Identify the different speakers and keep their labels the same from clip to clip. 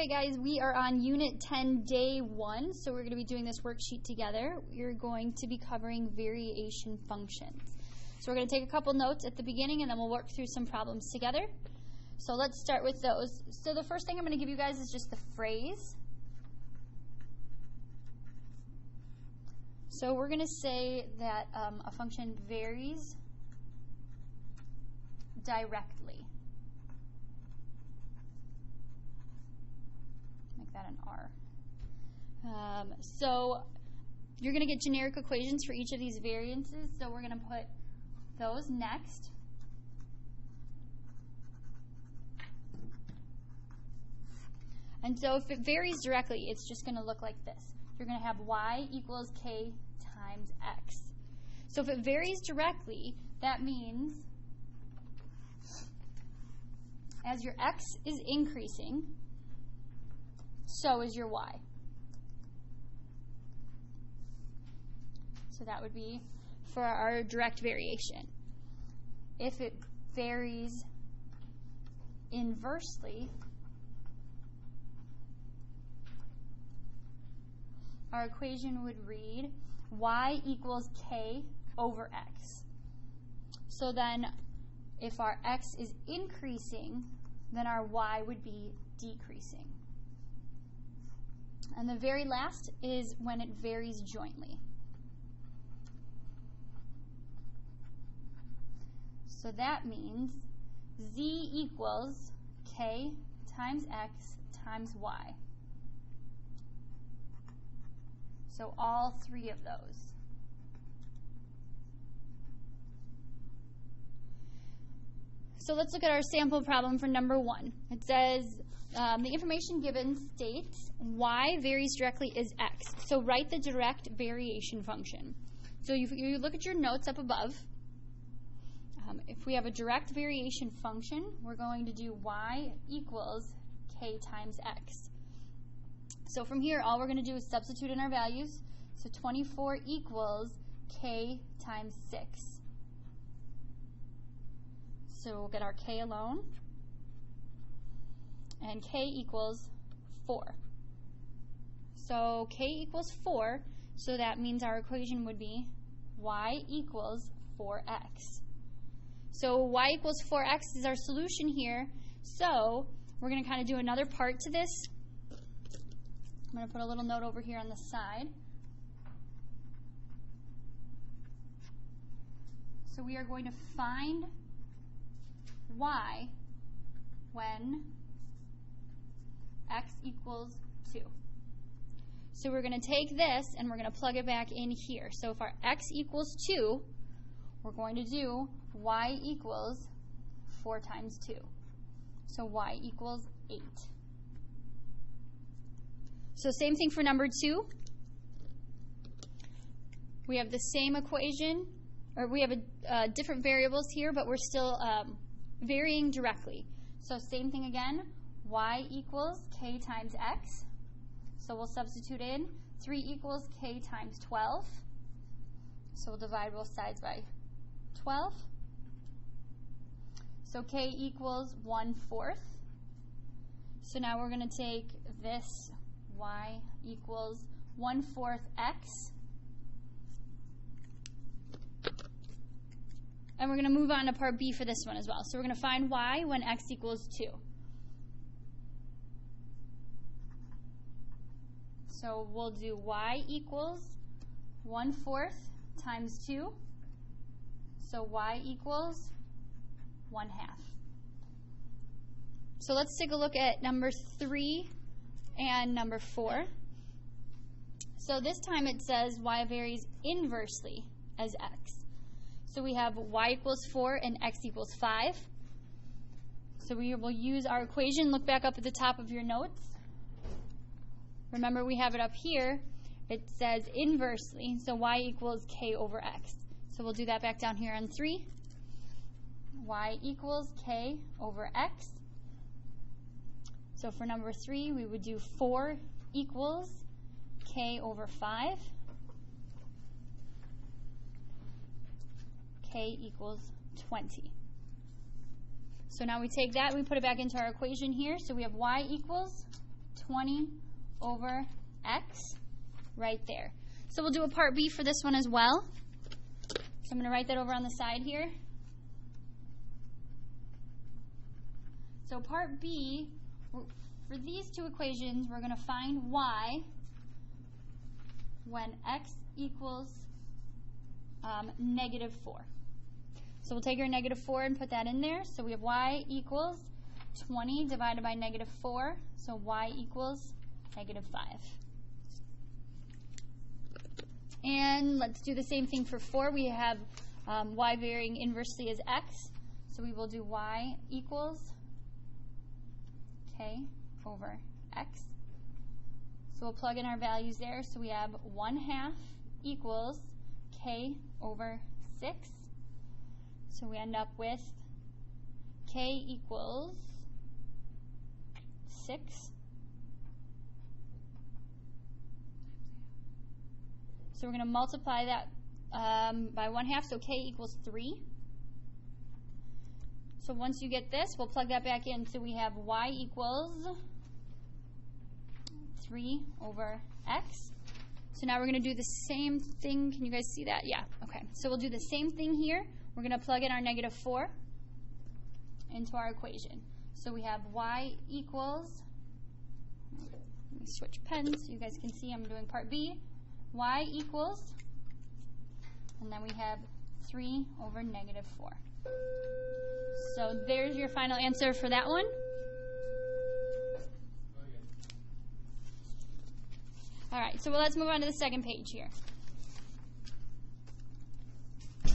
Speaker 1: Okay guys, we are on Unit 10, Day 1, so we're going to be doing this worksheet together. We're going to be covering variation functions. So we're going to take a couple notes at the beginning and then we'll work through some problems together. So let's start with those. So the first thing I'm going to give you guys is just the phrase. So we're going to say that a function varies directly. Make that an R. So you're going to get generic equations for each of these variances, so we're going to put those next. And so if it varies directly, it's just going to look like this. You're going to have y equals k times x. So if it varies directly, that means as your x is increasing, so is your y. So that would be for our direct variation. If it varies inversely, our equation would read y equals k over x. So then if our x is increasing, then our y would be decreasing. And the very last is when it varies jointly. So that means z equals k times x times y. So all three of those. So let's look at our sample problem for number 1. It says the information given states y varies directly is x. So write the direct variation function. So you look at your notes up above. If we have a direct variation function, we're going to do y equals k times x. So from here, all we're going to do is substitute in our values. So 24 equals k times 6. So we'll get our k alone. And k equals 4. So k equals 4, so that means our equation would be y equals 4x. So y equals 4x is our solution here. So we're going to kind of do another part to this. I'm going to put a little note over here on the side. So we are going to find y when x equals 2. So we're going to take this and we're going to plug it back in here. So if our x equals 2, we're going to do y equals 4 times 2. So y equals 8. So same thing for number 2. We have the same equation, or we have different variables here, but we're still varying directly. So same thing again, y equals k times x. So we'll substitute in 3 equals k times 12. So we'll divide both sides by 12. So k equals 1/4. So now we're going to take this y equals 1/4 x. And we're going to move on to part B for this one as well. So we're going to find y when x equals 2. So we'll do y equals 1/4 times 2. So y equals 1/2. So let's take a look at number 3 and number 4. So this time it says y varies inversely as x. So we have y equals 4 and x equals 5. So we will use our equation. Look back up at the top of your notes. Remember, we have it up here. It says inversely, so y equals k over x. So we'll do that back down here on 3. Y equals k over x. So for number 3, we would do 4 equals k over 5. K equals 20. So now we take that and we put it back into our equation here. So we have y equals 20 over x right there. So we'll do a part B for this one as well. So I'm going to write that over on the side here. So part B, for these two equations, we're going to find y when x equals negative 4. So we'll take our negative 4 and put that in there. So we have y equals 20 divided by negative 4. So y equals negative 5. And let's do the same thing for 4. We have y varying inversely as x. So we will do y equals k over x. So we'll plug in our values there. So we have 1/2 equals k over 6. So we end up with k equals 6. So we're going to multiply that by 1/2, so k equals 3. So once you get this, we'll plug that back in. So we have y equals 3 over x. So now we're going to do the same thing. Can you guys see that? Yeah, okay. So we'll do the same thing here. We're going to plug in our negative 4 into our equation. So we have y equals, let me switch pens so you guys can see I'm doing part B. Y equals, and then we have 3 over negative 4. So there's your final answer for that one. All right, so let's move on to the second page here. Okay.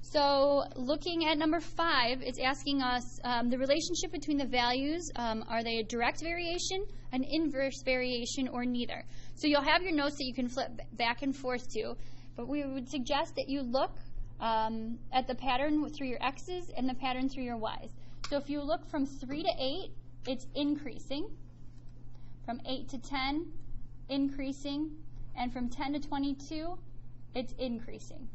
Speaker 1: So looking at number 5, it's asking us the relationship between the values. Are they a direct variation, an inverse variation, or neither? So you'll have your notes that you can flip back and forth to, but we would suggest that you look at the pattern through your x's and the pattern through your y's. So if you look from 3 to 8, it's increasing. From 8 to 10, increasing. And from 10 to 22, it's increasing.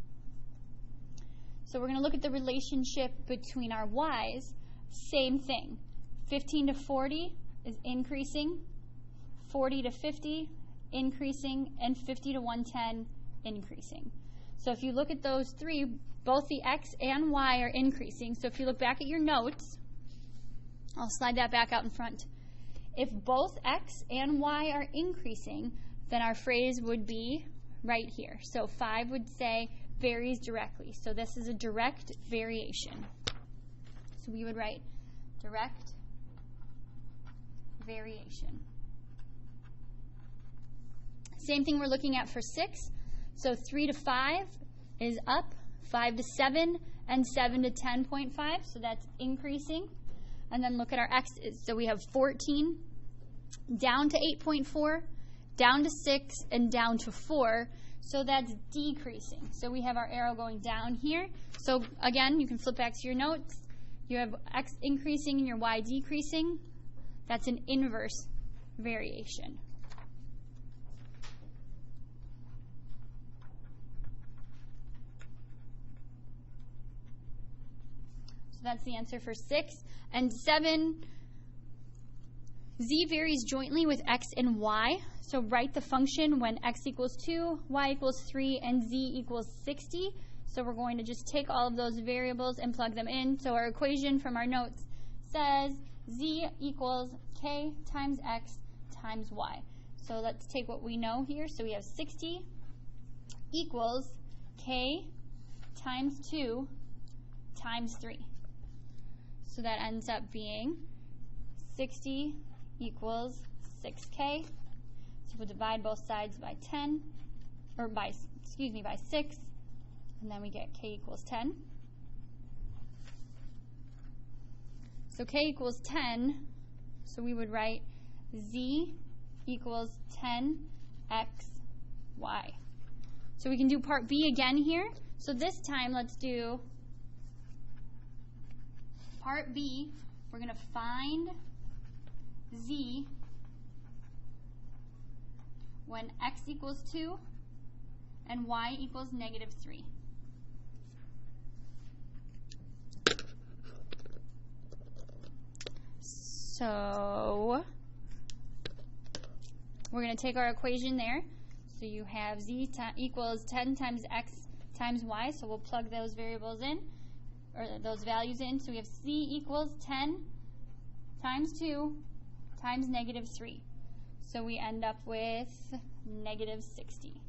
Speaker 1: So we're going to look at the relationship between our y's. Same thing. 15 to 40 is increasing. 40 to 50, increasing. And 50 to 110, increasing. So if you look at those three, both the x and y are increasing. So if you look back at your notes, I'll slide that back out in front. If both x and y are increasing, then our phrase would be right here. So 5 would say varies directly. So this is a direct variation. So we would write direct variation. Same thing we're looking at for 6. So 3 to 5 is up, 5 to 7, and 7 to 10.5. So that's increasing. And then look at our x's. So we have 14 down to 8.4, down to 6, and down to 4. So that's decreasing. So we have our arrow going down here. So again, you can flip back to your notes. You have x increasing and your y decreasing. That's an inverse variation. So that's the answer for 6. And 7, z varies jointly with x and y. So write the function when x equals 2, y equals 3, and z equals 60. So we're going to just take all of those variables and plug them in. So our equation from our notes says z equals k times x times y. So let's take what we know here. So we have 60 equals k times 2 times 3. So that ends up being 60 equals 6k. So we'll divide both sides by 10, or by 6, and then we get k equals 10. So k equals 10, so we would write z equals 10xy. So we can do part B again here. So this time let's do part B. We're going to find z when x equals 2 and y equals negative 3. So we're going to take our equation there. So you have z equals 10 times x times y. So we'll plug those variables in, or those values in. So we have c equals 10 times 2 times negative 3. So we end up with negative 60.